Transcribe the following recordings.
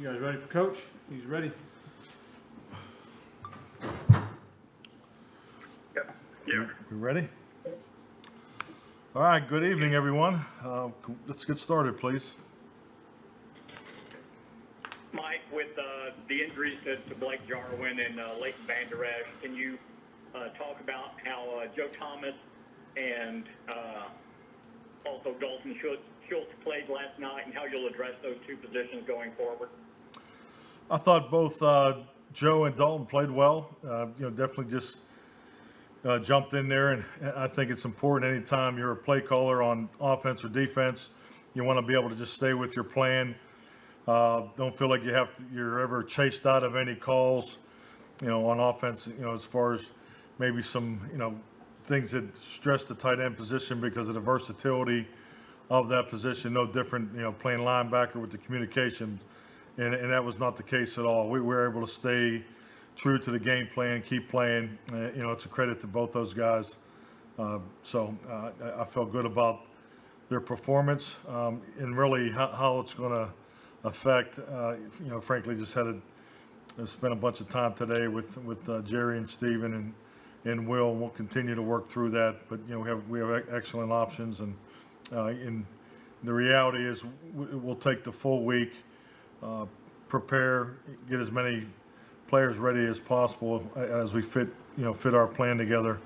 You guys ready for Coach? He's ready. Yep. Yeah. We ready? All right, good evening, everyone. Let's get started, please. Mike, with the injuries to Blake Jarwin and Leighton Vander Esch, can you talk about how Joe Thomas and also Dalton Schultz played last night and how you'll address those two positions going forward? I thought both Joe and Dalton played well. Definitely just jumped in there, and I think it's important anytime you're a play caller on offense or defense, you want to be able to just stay with your plan. Don't feel like you're ever chased out of any calls, on offense, as far as maybe some, things that stress the tight end position because of the versatility of that position. No different, playing linebacker with the communication, and that was not the case at all. We were able to stay true to the game plan, keep playing. It's a credit to both those guys. So I felt good about their performance, and really how it's going to affect. Frankly, just had to spend a bunch of time today with Jerry and Steven and Will. And we'll continue to work through that. But we have excellent options, and the reality is we'll take the full week, prepare, get as many players ready as possible as we fit our plan together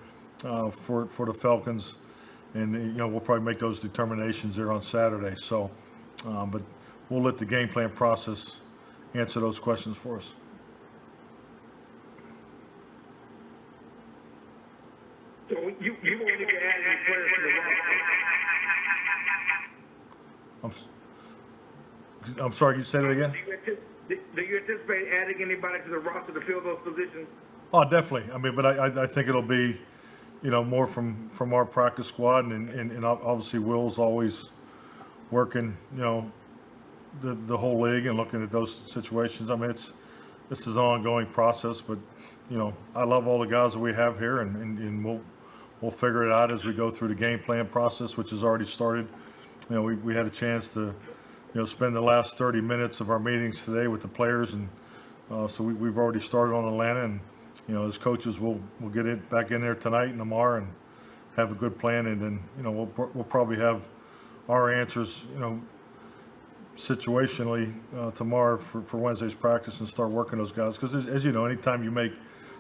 for the Falcons, and we'll probably make those determinations there on Saturday. So, but we'll let the game plan process answer those questions for us. So you won't need to add any players to the roster. I'm sorry, can you say that again? Do you anticipate adding anybody to the roster to fill those positions? Oh, definitely. I mean, but I think it'll be, more from our practice squad, and obviously Will's always working, the whole league and looking at those situations. I mean, this is an ongoing process, but I love all the guys that we have here, and we'll figure it out as we go through the game plan process, which has already started. We had a chance to spend the last 30 minutes of our meetings today with the players, and so we've already started on Atlanta, and as coaches we'll get it back in there tonight and tomorrow and have a good plan, and then we'll probably have our answers situationally tomorrow for Wednesday's practice and start working those guys, because as you know, anytime you make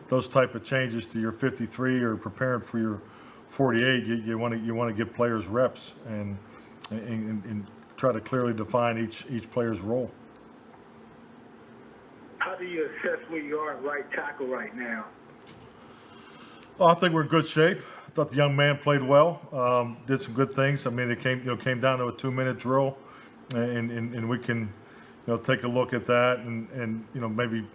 those type of changes to your 53 or preparing for your 48, you want to give players reps and try to clearly define each player's role. How do you assess where you are at right tackle right now? Well, I think we're in good shape. I thought the young man played well, did some good things. I mean, it came down to a 2-minute drill, and we can take a look at that and maybe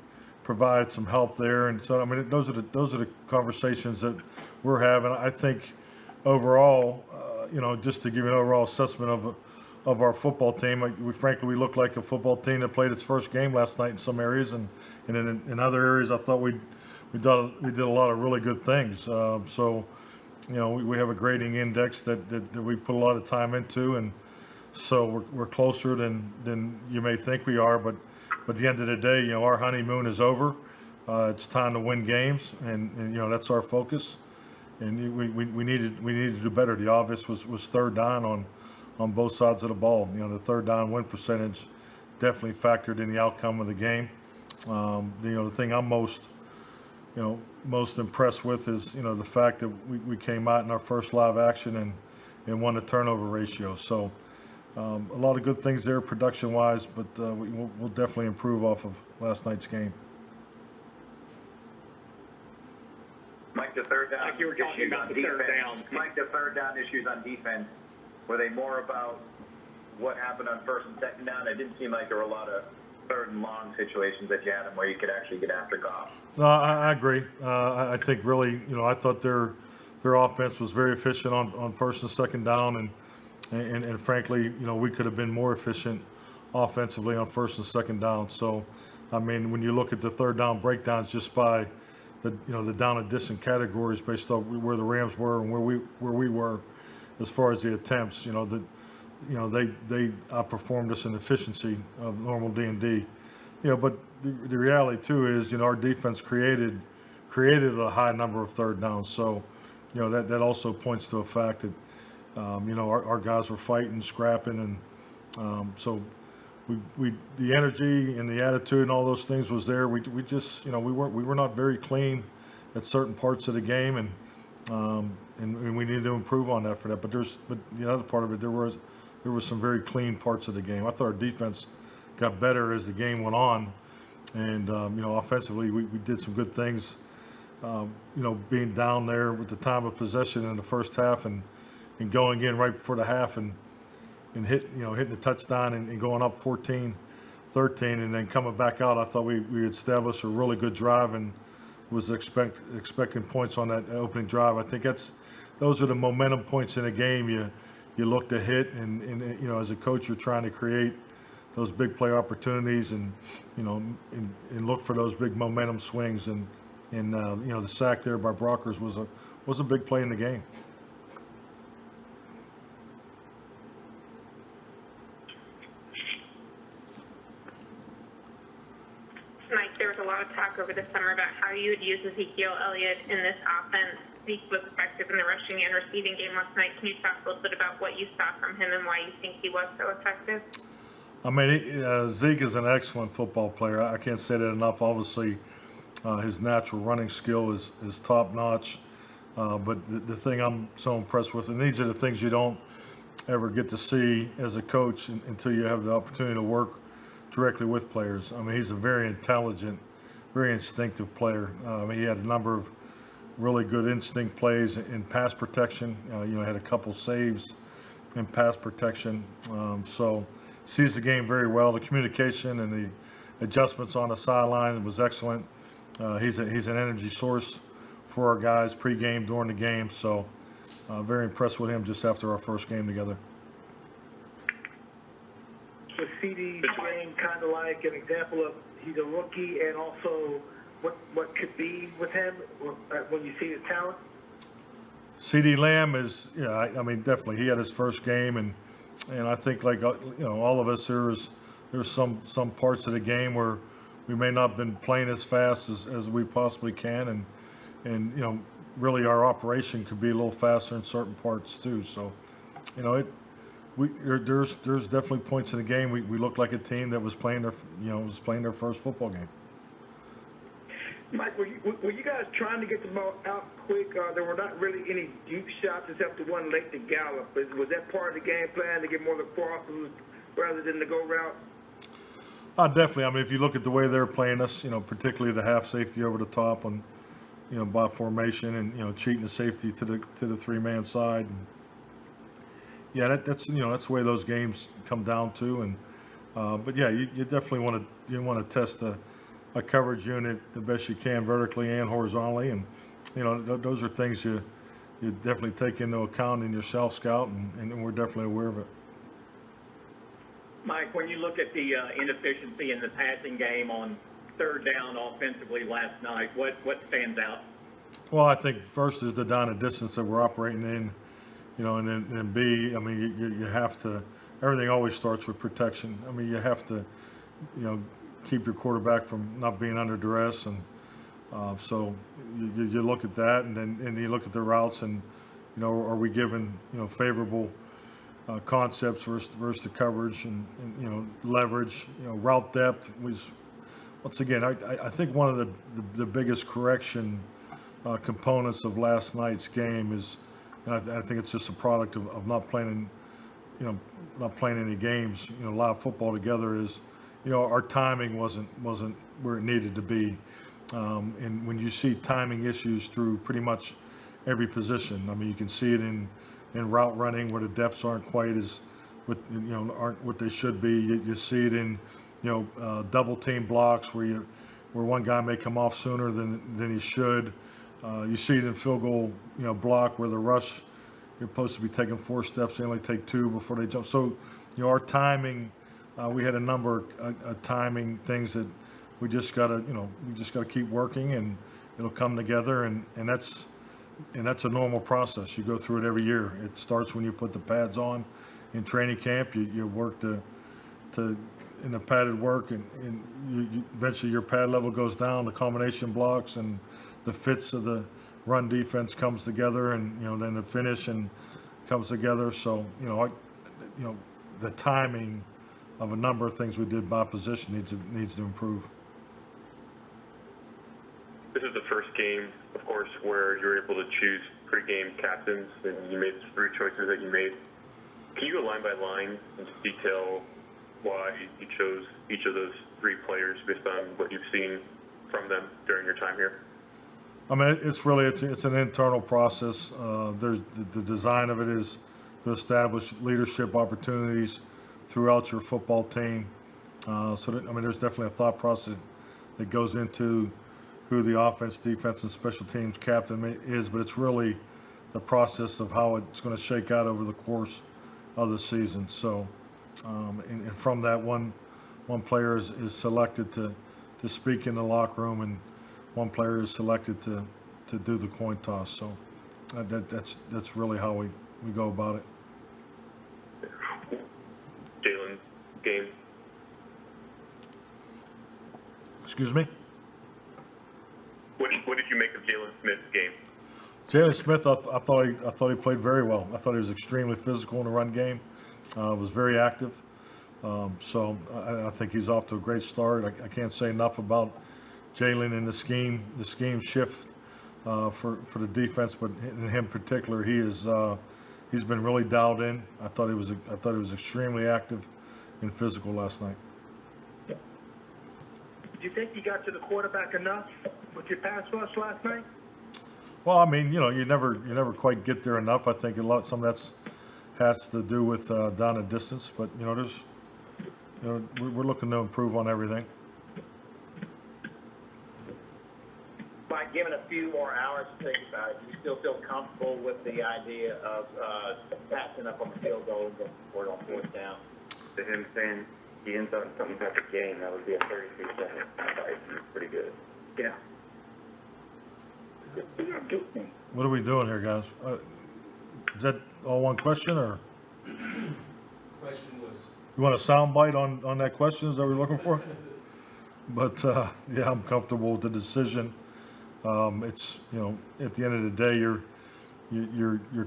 provide some help there. And so I mean, those are the conversations that we're having. I think overall, just to give you an overall assessment of our football team, we looked like a football team that played its first game last night in some areas, and in other areas I thought we did a lot of really good things. So we have a grading index that we put a lot of time into, and so we're closer than you may think we are. But at the end of the day, our honeymoon is over. It's time to win games, and that's our focus. And we needed to do better. The obvious was third down on both sides of the ball. The third down win percentage definitely factored in the outcome of the game. The thing I'm most impressed with is the fact that we came out in our first live action and won the turnover ratio. So a lot of good things there production wise, but we'll definitely improve off of last night's game. Mike, the third down Like you were talking about the third down. Mike, the third down issues on defense, were they more about what happened on first and second down? It didn't seem like there were a lot of third and long situations that you had them where you could actually get after Goff. No, I agree. I think really, I thought their offense was very efficient on first and second down, and frankly, we could have been more efficient offensively on first and second down. So, I mean, when you look at the third down breakdowns just by the down and distance categories based on where the Rams were and where we were as far as the attempts, they outperformed us in efficiency of normal D&D. but the reality too is, our defense created a high number of third downs. So, that also points to a fact that, our guys were fighting, scrapping, and so the energy and the attitude and all those things was there. We just, we were not very clean at certain parts of the game, and we needed to improve on that for that. But the other part of it, there was some very clean parts of the game. I thought our defense got better as the game went on, and offensively we did some good things. Being down there with the time of possession in the first half and going in right before the half and hitting the touchdown and going up 14-13 and then coming back out. I thought we established a really good drive and was expecting points on that opening drive. I think those are the momentum points in a game you look to hit, and as a coach you're trying to create those big play opportunities and look for those big momentum swings, and the sack there by Brockers was a big play in the game. Mike, there was a lot of talk over the summer about how you would use Ezekiel Elliott in this offense. He was effective in the rushing and receiving game last night. Can you talk a little bit about what you saw from him and why you think he was so effective? I mean, Zeke is an excellent football player. I can't say that enough. Obviously, his natural running skill is top notch. But the thing I'm so impressed with, and these are the things you don't ever get to see as a coach until you have the opportunity to work directly with players. I mean, he's a very intelligent, very instinctive player. He had a number of really good instinct plays in pass protection. Had a couple saves in pass protection. So sees the game very well. The communication and the adjustments on the sideline was excellent. He's an energy source for our guys pre-game, during the game. So very impressed with him just after our first game together. Was CD Lamb kind of like an example of he's a rookie, and also what could be with him when you see his talent? CD Lamb is, I mean, definitely he had his first game, and I think like all of us, there's some parts of the game where we may not have been playing as fast as we possibly can, and really our operation could be a little faster in certain parts too. So there's definitely points in the game we looked like a team that was playing their first football game. Mike, were you guys trying to get the ball out quick? There were not really any deep shots except the one late to Gallup. Was that part of the game plan to get more of the crosses rather than the go route? Definitely. I mean, if you look at the way they're playing us, particularly the half safety over the top and by formation and cheating the safety to the three-man side. And, that's the way those games come down to. And but yeah, you definitely want to test a coverage unit the best you can vertically and horizontally, and those are things you definitely take into account in your self scout, and we're definitely aware of it. Mike, when you look at the inefficiency in the passing game on third down offensively last night, what stands out? Well, I think first is the down and distance that we're operating in, and then B, I mean, you have to, everything always starts with protection. I mean, you have to, keep your quarterback from not being under duress, and so you look at that, and you look at the routes, and are we given favorable concepts versus the coverage, and leverage, route depth was, once again, I think one of the biggest correction components of last night's game is, and I think it's just a product of not playing any games, live football together, is our timing wasn't where it needed to be, and when you see timing issues through pretty much every position, I mean, you can see it in route running where the depths aren't quite as aren't what they should be. You see it in double team blocks where one guy may come off sooner than he should. You see it in field goal block where the rush, you're supposed to be taking 4 steps, they only take 2 before they jump. So our timing, we had a number of timing things that we just gotta keep working, and it'll come together, and that's a normal process. You go through it every year. It starts when you put the pads on in training camp. You work to in the padded work, and eventually your pad level goes down, the combination blocks and the fits of the run defense comes together, and then the finish and comes together. So the timing of a number of things we did by position needs to improve. This is the first game, of course, where you were able to choose pre-game captains, and you made 3 choices that you made. Can you go line by line and just detail why you chose each of those 3 players based on what you've seen from them during your time here? I mean, it's an internal process. There's the design of it is to establish leadership opportunities throughout your football team. There's definitely a thought process that goes into who the offense, defense, and special teams captain is, but it's really the process of how it's going to shake out over the course of the season. So, and from that, one player is selected to speak in the locker room, and one player is selected to do the coin toss. So that's really how we go about it. Jalen game. Excuse me? What did you make of Jalen Smith's game? Jalen Smith, I thought he played very well. I thought he was extremely physical in the run game. Was very active. So I think he's off to a great start. I can't say enough about Jalen and the scheme shift for the defense, but in him in particular, he's been really dialed in. I thought he was extremely active and physical last night. Do you think you got to the quarterback enough with your pass rush last night? Well, I mean, you never quite get there enough. I think some of that's has to do with down a distance, but we're looking to improve on everything. Mike, given a few more hours to think about it, do you still feel comfortable with the idea of passing up on the field goal and going for it on 4th down? To him saying he ends on something type of game, that would be a 33-second. I thought it was pretty good. Yeah. What are we doing here, guys? Is that all one question, or Question was, you want a sound bite on that question? Is that what we're looking for? But yeah, I'm comfortable with the decision. It's at the end of the day, you're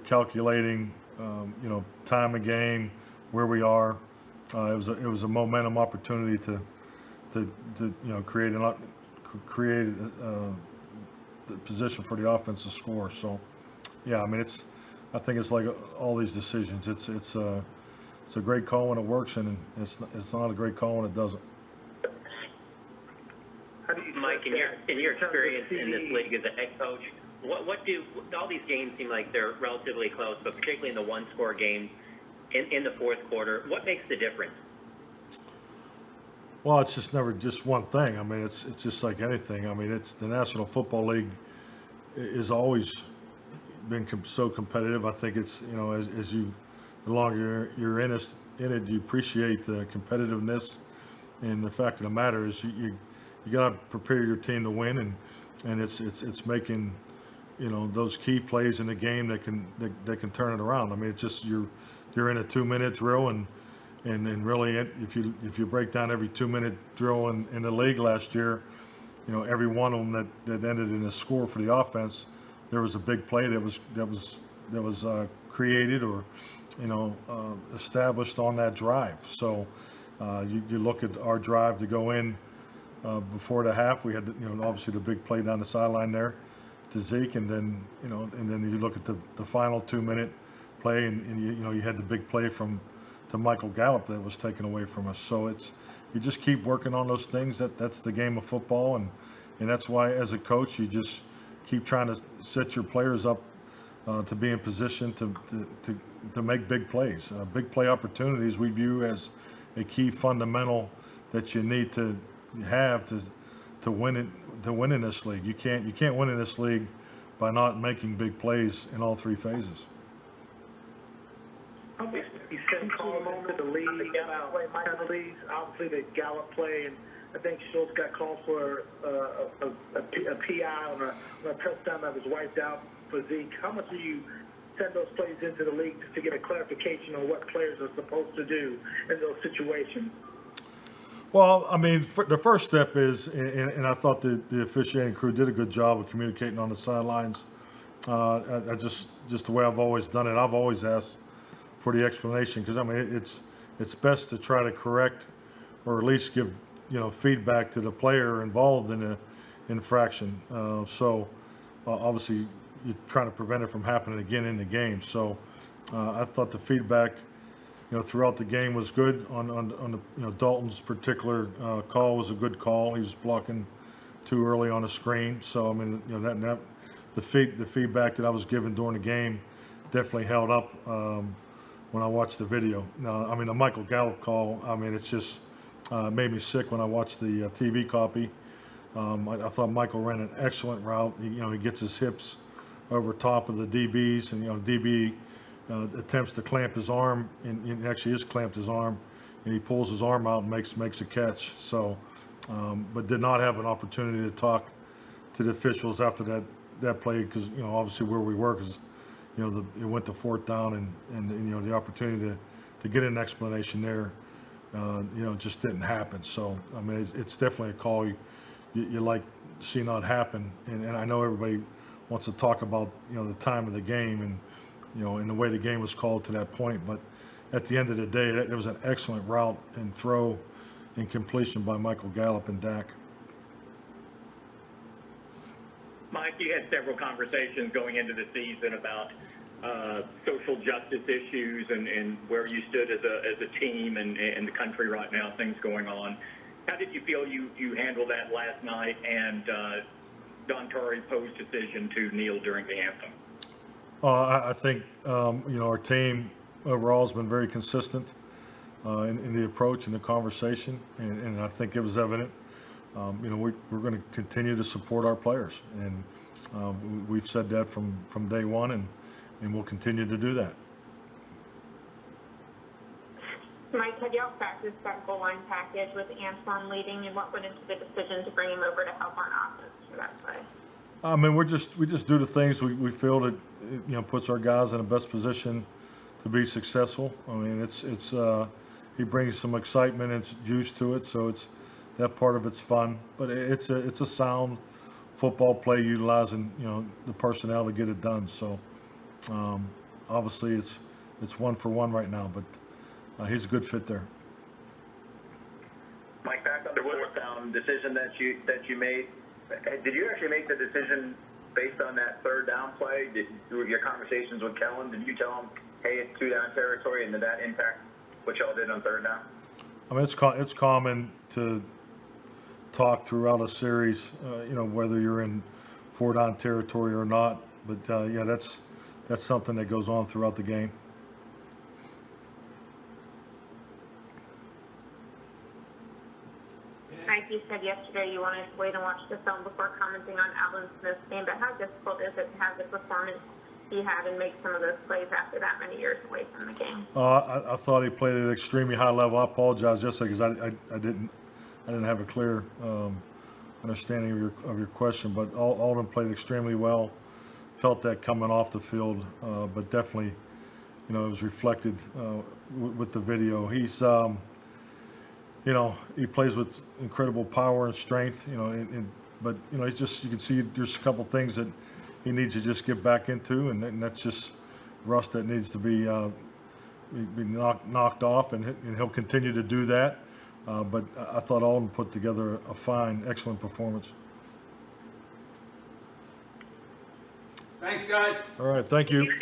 calculating time of game, where we are. It was a momentum opportunity to create the position for the offense to score. So yeah, I mean I think it's like all these decisions. It's a great call when it works, and it's not a great call when it doesn't. Mike, in your experience in this league as a head coach, what do all these games seem like they're relatively close, but particularly in the one-score games in the 4th quarter, what makes the difference? Well, it's just never just one thing. I mean, it's just like anything. I mean, it's the National Football League is always been so competitive. I think it's as the longer you're in it, you appreciate the competitiveness, and the fact of the matter is you got to prepare your team to win, and it's making those key plays in the game that can turn it around. I mean, it's just you're in a 2-minute drill, and really if you break down every 2-minute drill in the league last year, every one of them that ended in a score for the offense, there was a big play that was created or established on that drive. So you look at our drive to go in before the half. We had obviously the big play down the sideline there to Zeke, and then you look at the final 2-minute play, and you had the big play to Michael Gallup that was taken away from us. So you just keep working on those things. That's the game of football, and that's why as a coach you just keep trying to set your players up to be in position to make big plays. Big play opportunities we view as a key fundamental that you need to have to win in this league. You can't win in this league by not making big plays in all 3 phases. You said call to the league about penalties. Obviously, the Gallup play, and I think Schultz got called for a PI on a touchdown that was wiped out for Zeke. How much do you send those plays into the league just to get a clarification on what players are supposed to do in those situations? Well, I mean, the first step is, and I thought the officiating crew did a good job of communicating on the sidelines. I just the way I've always done it. I've always asked for the explanation because I mean it's best to try to correct or at least give feedback to the player involved in the infraction. So obviously you're trying to prevent it from happening again in the game. So I thought the feedback throughout the game was good on the Dalton's particular call was a good call. He was blocking too early on the screen. So I mean that the feedback that I was given during the game definitely held up when I watched the video. Now, I mean, the Michael Gallup call, I mean, it's just made me sick when I watched the TV copy. I thought Michael ran an excellent route. He gets his hips over top of the DBs, and DB attempts to clamp his arm, and actually is clamped his arm, and he pulls his arm out and makes a catch. So, but did not have an opportunity to talk to the officials after that play because obviously where we were because it went to fourth down and the opportunity to get an explanation there just didn't happen. So I mean it's definitely a call you like to see not happen, and I know everybody wants to talk about the time of the game and the way the game was called to that point, but at the end of the day it was an excellent route and throw and completion by Michael Gallup and Dak. Mike, you had several conversations going into the season about social justice issues and where you stood as a team and the country right now, things going on. How did you feel you handled that last night and Don Torrey Poe's decision to kneel during the anthem? I think our team overall has been very consistent in the approach and the conversation, and I think it was evident. We're going to continue to support our players, and we've said that from day one, and we'll continue to do that. Mike, had y'all practiced that goal line package with Antoine leading, and what went into the decision to bring him over to help on offense for that play? I mean, we just do the things we feel that puts our guys in the best position to be successful. I mean, it's he brings some excitement and juice to it, so that part of it's fun, but it's a sound football play utilizing the personnel to get it done. So obviously it's 1-for-1 right now, but he's a good fit there. Mike, back on the fourth down decision that you made, did you actually make the decision based on that third down play? Through your conversations with Kellen, did you tell him, hey, it's 2-down territory, and did that impact what y'all did on third down? I mean, it's common to talk throughout a series, whether you're in 4-down territory or not. But yeah, that's something that goes on throughout the game. Mike, you said yesterday you wanted to wait and watch the film before commenting on Alvin Smith's game, but how difficult is it to have the performance he had and make some of those plays after that many years away from the game? I thought he played at an extremely high level. I apologize yesterday because I didn't have a clear understanding of your question, but Alden played extremely well. Felt that coming off the field, but definitely, it was reflected with the video. He's, he plays with incredible power and strength, but he's just, you can see there's a couple things that he needs to just get back into, and that's just rust that needs to be knocked off, and he'll continue to do that. But I thought Alden put together a fine, excellent performance. Thanks, guys. All right, thank you.